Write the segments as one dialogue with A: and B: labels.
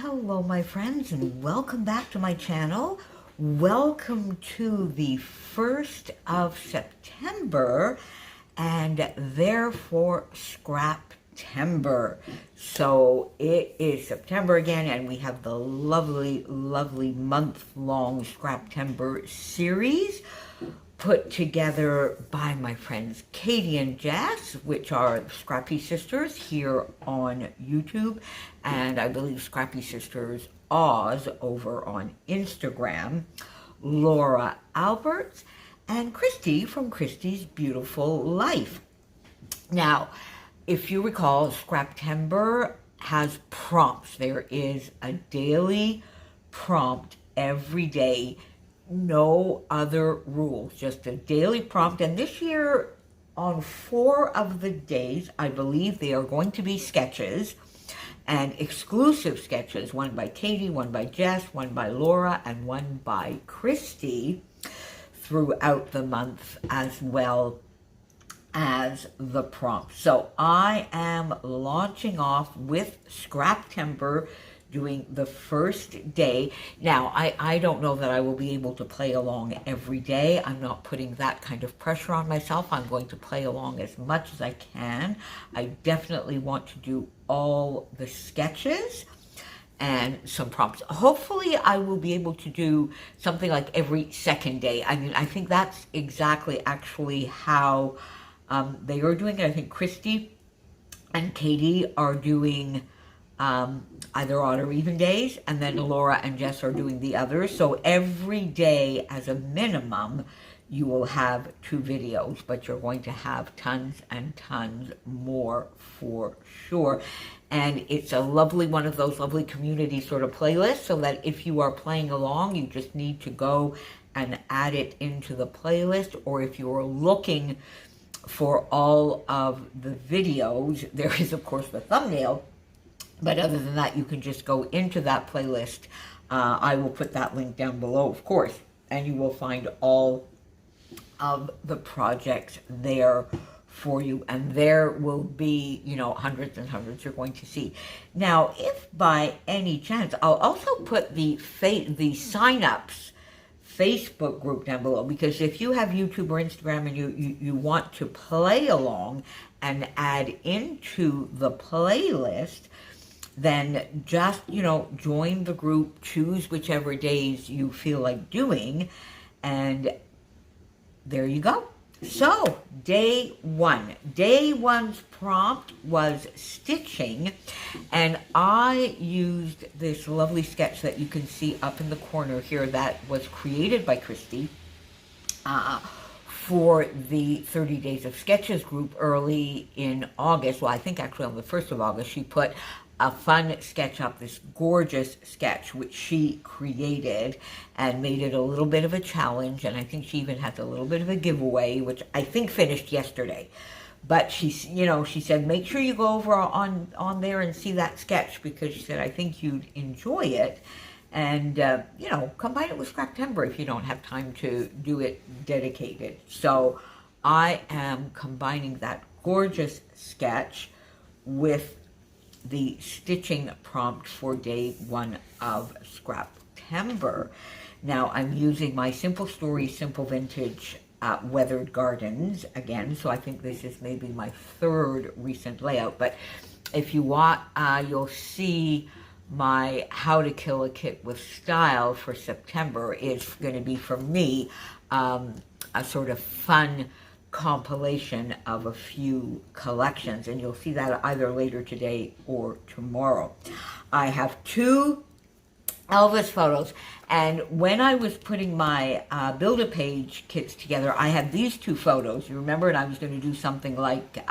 A: Hello my friends, and welcome back to my channel. Welcome to the 1st of September and therefore Scraptember. So it is September again, and we have the lovely month-long Scraptember series put together by my friends Katie and Jess, which are Scrappy Sisters here on YouTube, and I believe Scrappy Sisters Oz over on Instagram, Laura Alberts, and Christy from Christy's Beautiful Life. Now, if you recall, Scraptember has prompts. There is a daily prompt every day. No other rules, just a daily prompt. And this year, on 4 of the days, I believe they are going to be sketches, and exclusive sketches, one by Katie, one by Jess, one by Laura, and one by Christy throughout the month, as well as the prompt. So I am launching off with Scraptember, doing the first day. Now, I don't know that I will be able to play along every day. I'm not putting that kind of pressure on myself. I'm going to play along as much as I can. I definitely want to do all the sketches and some prompts. Hopefully, I will be able to do something like every second day. I mean, I think that's exactly actually how they are doing it. I think Christy and Katie are doing either odd or even days, and then Laura and Jess are doing the others. So every day, as a minimum, you will have 2 videos, but you're going to have tons and tons more for sure. And it's a lovely, one of those lovely community sort of playlists, so that if you are playing along, you just need to go and add it into the playlist. Or if you are looking for all of the videos, there is, of course, the thumbnail. But other than that, you can just go into that playlist. I will put that link down below, of course, and you will find all of the projects there for you. And there will be, you know, hundreds and hundreds you're going to see. Now, if by any chance, I'll also put the sign-ups Facebook group down below, because if you have YouTube or Instagram and you want to play along and add into the playlist, then just, you know, join the group, choose whichever days you feel like doing, and there you go. So, day 1. Day 1's prompt was stitching, and I used this lovely sketch that you can see up in the corner here that was created by Christy for the 30 Days of Sketches group early in August. Well, I think actually on the 1st of August, she put a fun sketch up, this gorgeous sketch, which she created and made it a little bit of a challenge. And I think she even has a little bit of a giveaway, which I think finished yesterday. But she said, make sure you go over on there and see that sketch, because she said, I think you'd enjoy it. And, you know, combine it with Scraptember if you don't have time to do it dedicated. So I am combining that gorgeous sketch with the stitching prompt for day 1 of Scraptember. Now, I'm using my Simple Stories, Simple Vintage Weathered Gardens again, so I think this is maybe my 3rd recent layout. But if you want, you'll see my How to Kill a Kit with Style for September is going to be, for me, a sort of fun compilation of a few collections, and you'll see that either later today or tomorrow. I have 2 Elvis photos, and when I was putting my Build-A-Page kits together, I had these 2 photos. You remember, and I was going to do something like,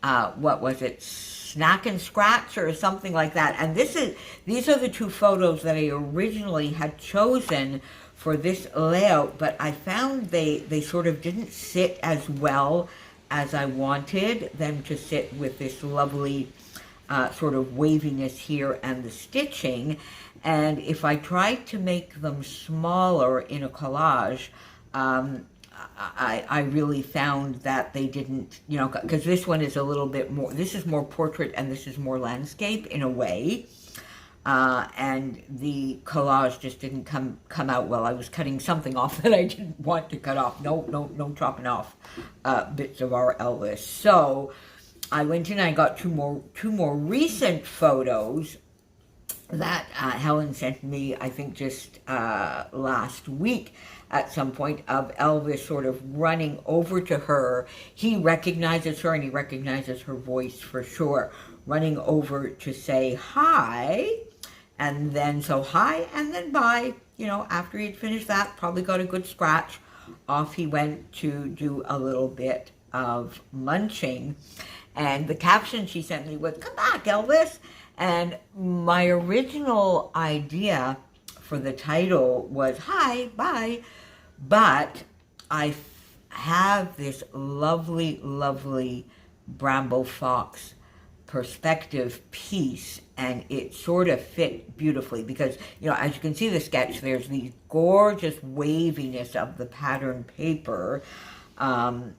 A: what was it, Snack and Scratch or something like that. And these are the 2 photos that I originally had chosen for this layout, but I found they sort of didn't sit as well as I wanted them to sit, with this lovely sort of waviness here and the stitching. And if I tried to make them smaller in a collage, I really found that they didn't, you know, because this one is a little bit more, this is more portrait and this is more landscape in a way. and the collage just didn't come out well. I was cutting something off that I didn't want to cut off. No chopping off bits of our Elvis. So I went in and I got two more recent photos that Helen sent me, I think just last week at some point, of Elvis sort of running over to her. He recognizes her and he recognizes her voice for sure, running over to say hi, and then so hi and then bye. You know, after he'd finished that, probably got a good scratch, off he went to do a little bit of munching. And the caption she sent me was, "Come back, Elvis." And my original idea for the title was "Hi, bye," but I have this lovely, lovely Bramble Fox perspective piece, and it sort of fit beautifully because, you know, as you can see the sketch, there's the gorgeous waviness of the pattern paper, and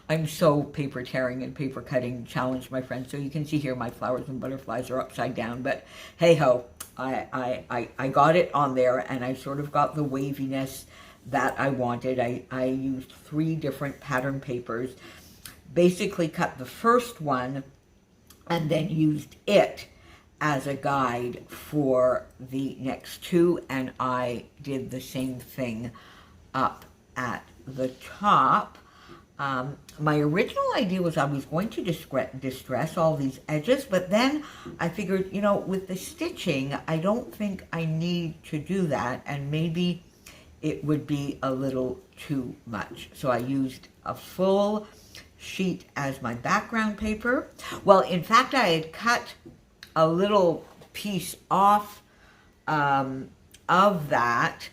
A: I'm so paper tearing and paper cutting challenged, my friends. So you can see here my flowers and butterflies are upside down, but hey ho, I got it on there, and I sort of got the waviness that I wanted. I used 3 different pattern papers, basically cut the first one and then used it as a guide for the next 2, and I did the same thing up at the top. My original idea was I was going to distress all these edges, but then I figured, you know, with the stitching, I don't think I need to do that, and maybe it would be a little too much. So I used a full sheet as my background paper. Well, in fact, I had cut a little piece off of that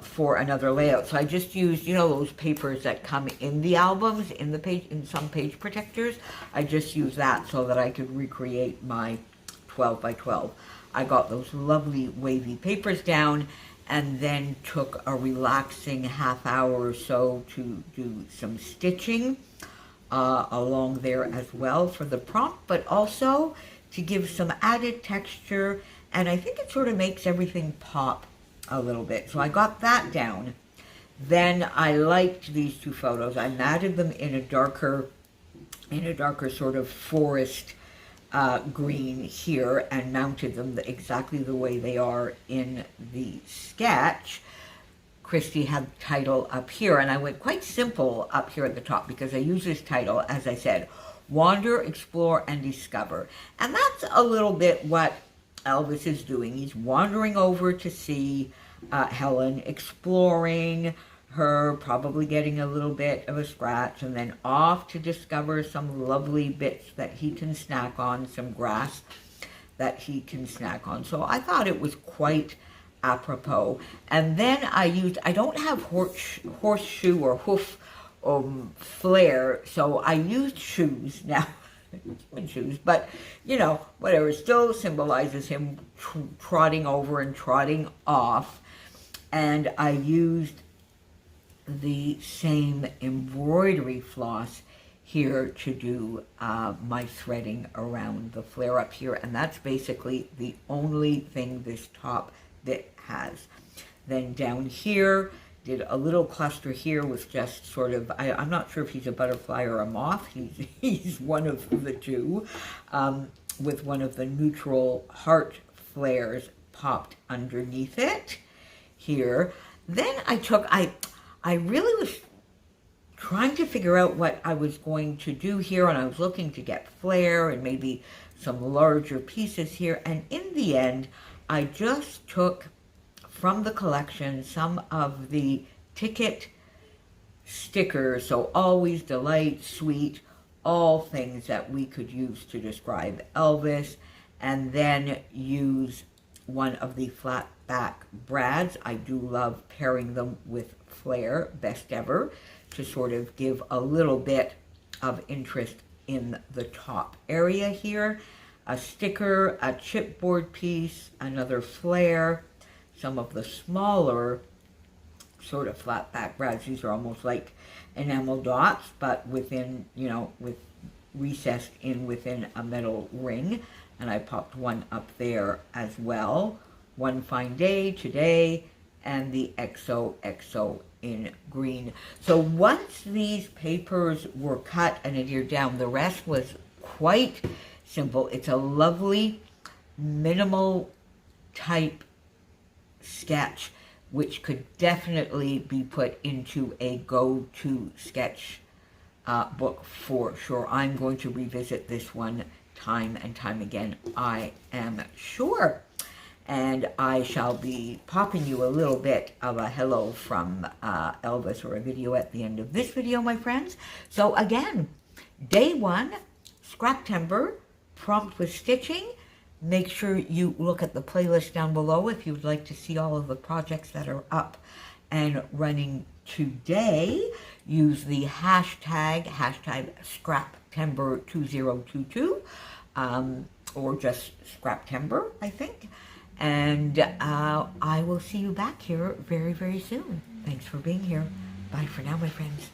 A: for another layout. So I just used, you know, those papers that come in the albums, in the page, in some page protectors. I just used that so that I could recreate my 12 by 12. I got those lovely wavy papers down, and then took a relaxing half hour or so to do some stitching along there as well for the prompt, but also to give some added texture, and I think it sort of makes everything pop a little bit. So I got that down. Then I liked these 2 photos. I matted them in a darker sort of forest green here, and mounted them exactly the way they are in the sketch. Christy had the title up here, and I went quite simple up here at the top because I use this title, as I said, Wander, Explore, and Discover. And that's a little bit what Elvis is doing. He's wandering over to see Helen, exploring her, probably getting a little bit of a scratch, and then off to discover some lovely bits that he can snack on, some grass that he can snack on. So I thought it was quite apropos. And then I don't have horseshoe or hoof flare, so I used shoes now. Human shoes, but you know, whatever, still symbolizes him trotting over and trotting off. And I used the same embroidery floss here to do my threading around the flare up here, and that's basically the only thing this top bit has. Then down here, did a little cluster here with just sort of, I'm not sure if he's a butterfly or a moth. He's one of the 2, with one of the neutral heart flares popped underneath it here. Then I really was trying to figure out what I was going to do here, and I was looking to get flare and maybe some larger pieces here, and in the end, I just took from the collection some of the ticket stickers, so always, delight, sweet, all things that we could use to describe Elvis, and then use one of the flat back brads. I do love pairing them with flare, best ever, to sort of give a little bit of interest in the top area here. A sticker, a chipboard piece, another flare, some of the smaller sort of flat back brads. These are almost like enamel dots, but within, you know, with recessed in within a metal ring. and I popped one up there as well. One Fine Day, Today, and the XOXO in green. So once these papers were cut and adhered down, the rest was quite simple. It's a lovely minimal type sketch which could definitely be put into a go-to sketch book for sure. I'm going to revisit this one time and time again, I am sure. And I shall be popping you a little bit of a hello from Elvis, or a video at the end of this video, my friends. So again, day 1, Scraptember, prompt with stitching. Make sure you look at the playlist down below if you'd like to see all of the projects that are up and running today. Use the hashtag Scraptember2022, or just Scraptember, I think. And I will see you back here very, very soon. Thanks for being here. Bye for now, my friends.